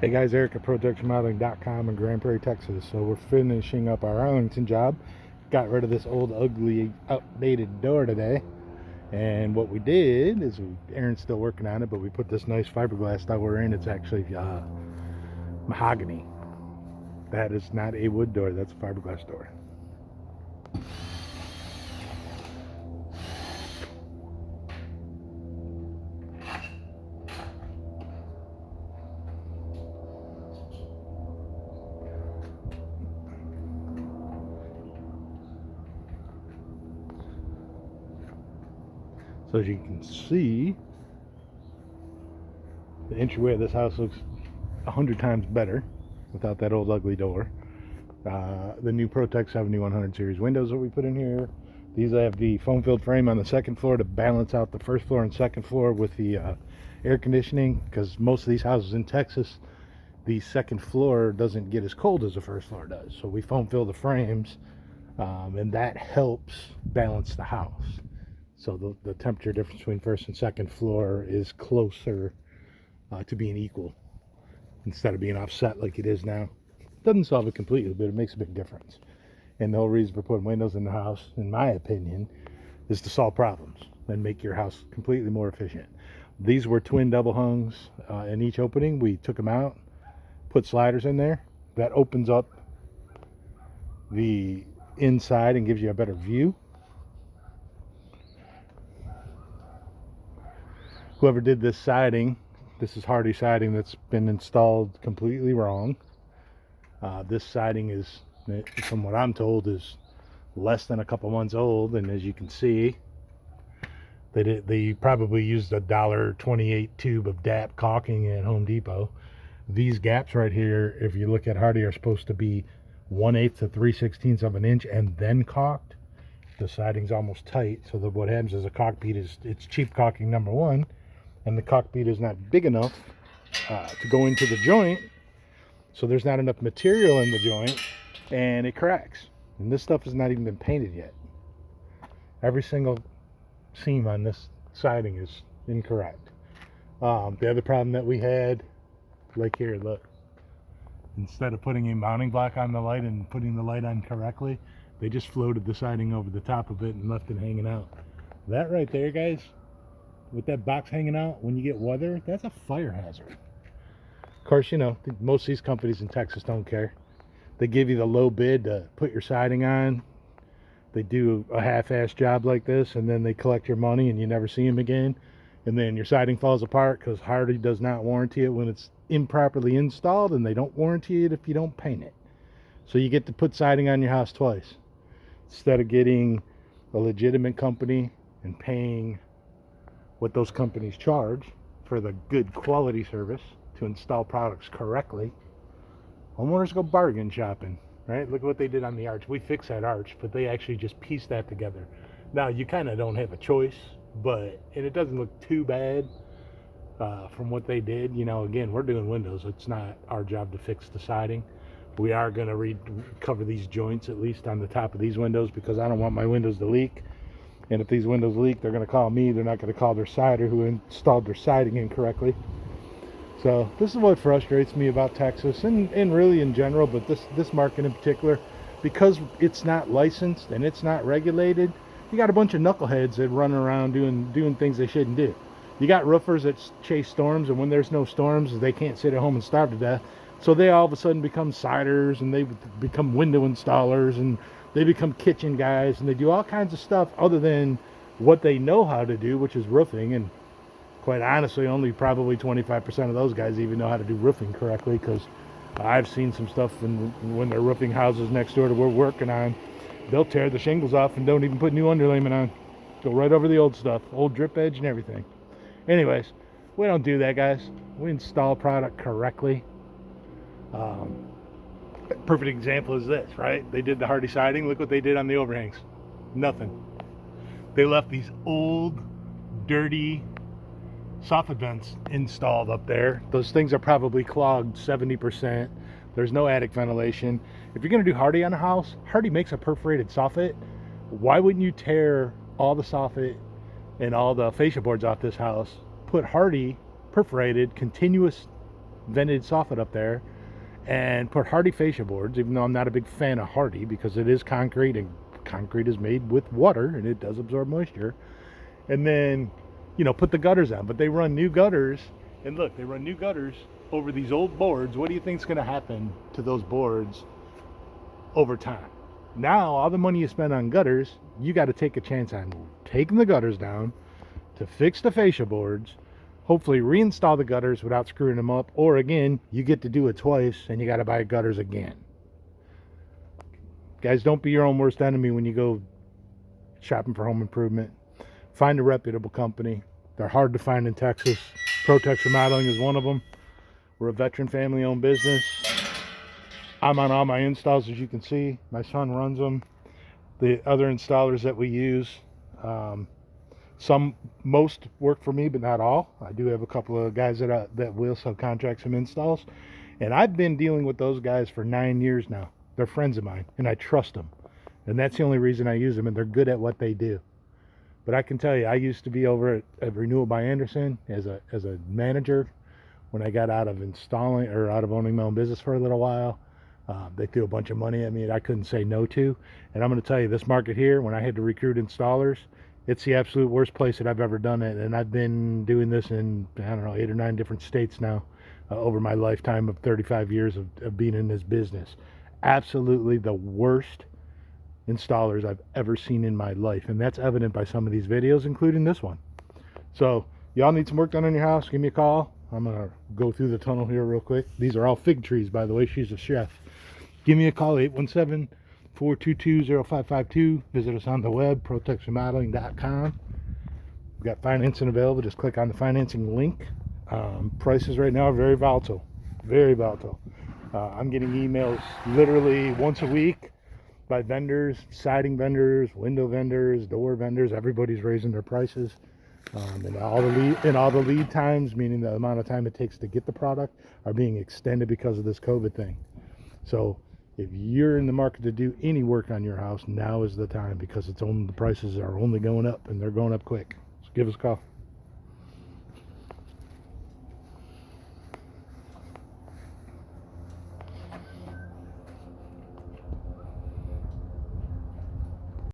Hey guys, Eric at ProTexRemodeling.com in Grand Prairie, Texas. So we're finishing up our Arlington job. Got rid of this old, ugly, outdated door today. And what we did is, Aaron's still working on it, but we put this nice fiberglass door in. It's actually mahogany. That is not a wood door, that's a fiberglass door. So as you can see, the entryway of this house looks 100 times better without that old ugly door. The new ProTex 7100 series windows that we put in here. These have the foam filled frame on the second floor to balance out the first floor and second floor with the air conditioning, because most of these houses in Texas, the second floor doesn't get as cold as the first floor does. So we foam fill the frames, and that helps balance the house. So the temperature difference between first and second floor is closer to being equal instead of being offset like it is now. Doesn't solve it completely, but it makes a big difference. And the whole reason for putting windows in the house, in my opinion, is to solve problems and make your house completely more efficient. These were twin double hungs in each opening. We took them out, put sliders in there. That opens up the inside and gives you a better view. Whoever did this siding, this is hardy siding that's been installed completely wrong. This siding is, from what I'm told, is less than a couple months old, and as you can see, they probably used a $1.28 tube of DAP caulking at Home Depot. These gaps right here, if you look at hardy, are supposed to be 1/8 to 3/16 of an inch and then caulked. The siding's almost tight, so that what happens is a caulk bead it's cheap caulking, number one, and the caulk bead is not big enough to go into the joint, so there's not enough material in the joint, and it cracks. And this stuff has not even been painted yet. Every single seam on this siding is incorrect. The other problem that we had, like here, look, instead of putting a mounting block on the light and putting the light on correctly, they just floated the siding over the top of it and left it hanging out. That right there, guys, with that box hanging out, when you get weather, that's a fire hazard. Of course, you know, most of these companies in Texas don't care. They give you the low bid to put your siding on. They do a half-assed job like this, and then they collect your money and you never see them again. And then your siding falls apart because Hardy does not warranty it when it's improperly installed, and they don't warranty it if you don't paint it. So you get to put siding on your house twice. Instead of getting a legitimate company and paying what those companies charge for the good quality service to install products correctly, homeowners go bargain shopping, right? Look at what they did on the arch. We fixed that arch, but they actually just pieced that together. Now, you kind of don't have a choice, and it doesn't look too bad from what they did. You know, again, we're doing windows. It's not our job to fix the siding. We are going to cover these joints, at least on the top of these windows, because I don't want my windows to leak. And if these windows leak, they're going to call me. They're not going to call their sider who installed their siding incorrectly. So this is what frustrates me about Texas, and really in general, but this market in particular, because it's not licensed and it's not regulated. You got a bunch of knuckleheads that run around doing things they shouldn't do. You got roofers that chase storms, and when there's no storms, they can't sit at home and starve to death. So they all of a sudden become siders, and they become window installers, and they become kitchen guys, and they do all kinds of stuff other than what they know how to do, which is roofing. And quite honestly, only probably 25% of those guys even know how to do roofing correctly, because I've seen some stuff when they're roofing houses next door to where we're working on. They'll tear the shingles off and don't even put new underlayment on. Go right over the old stuff, old drip edge and everything. Anyways, we don't do that, guys. We install product correctly. Perfect example is this, right? They did the hardy siding. Look what they did on the overhangs. Nothing. They left these old, dirty soffit vents installed up there. Those things are probably clogged 70%. There's no attic ventilation. If you're going to do hardy on a house, hardy makes a perforated soffit. Why wouldn't you tear all the soffit and all the fascia boards off this house, put hardy perforated continuous vented soffit up there and put hardy fascia boards, even though I'm not a big fan of hardy because it is concrete, and concrete is made with water and it does absorb moisture. And then, you know, put the gutters on. But they run new gutters, and look, they run new gutters over these old boards. What do you think's going to happen to those boards over time? Now, all the money you spend on gutters, you got to take a chance on taking the gutters down to fix the fascia boards, hopefully reinstall the gutters without screwing them up, or again, you get to do it twice and you got to buy gutters again. Guys, don't be your own worst enemy when you go shopping for home improvement. Find a reputable company. They're hard to find in Texas. ProTex Remodeling is one of them. We're a veteran family-owned business. I'm on all my installs, as you can see. My son runs them. The other installers that we use, most work for me, but not all. I do have a couple of guys that will subcontract some installs, and I've been dealing with those guys for 9 years now. They're friends of mine, and I trust them, and that's the only reason I use them. And they're good at what they do. But I can tell you, I used to be over at Renewal by Anderson as a manager when I got out of installing or out of owning my own business for a little while. They threw a bunch of money at me that I couldn't say no to. And I'm going to tell you, this market here, when I had to recruit installers, it's the absolute worst place that I've ever done it. And I've been doing this in, I don't know, 8 or 9 different states now over my lifetime of 35 years of being in this business. Absolutely the worst installers I've ever seen in my life. And that's evident by some of these videos, including this one. So y'all need some work done on your house, give me a call. I'm going to go through the tunnel here real quick. These are all fig trees, by the way. She's a chef. Give me a call, 817-422-0552. Visit us on the web, protexremodeling.com. We've got financing available. Just click on the financing link. Prices right now are very volatile. Very volatile. I'm getting emails literally once a week by vendors, siding vendors, window vendors, door vendors. Everybody's raising their prices. And all the lead times, meaning the amount of time it takes to get the product, are being extended because of this COVID thing. So if you're in the market to do any work on your house, now is the time, because the prices are only going up, and they're going up quick. So give us a call.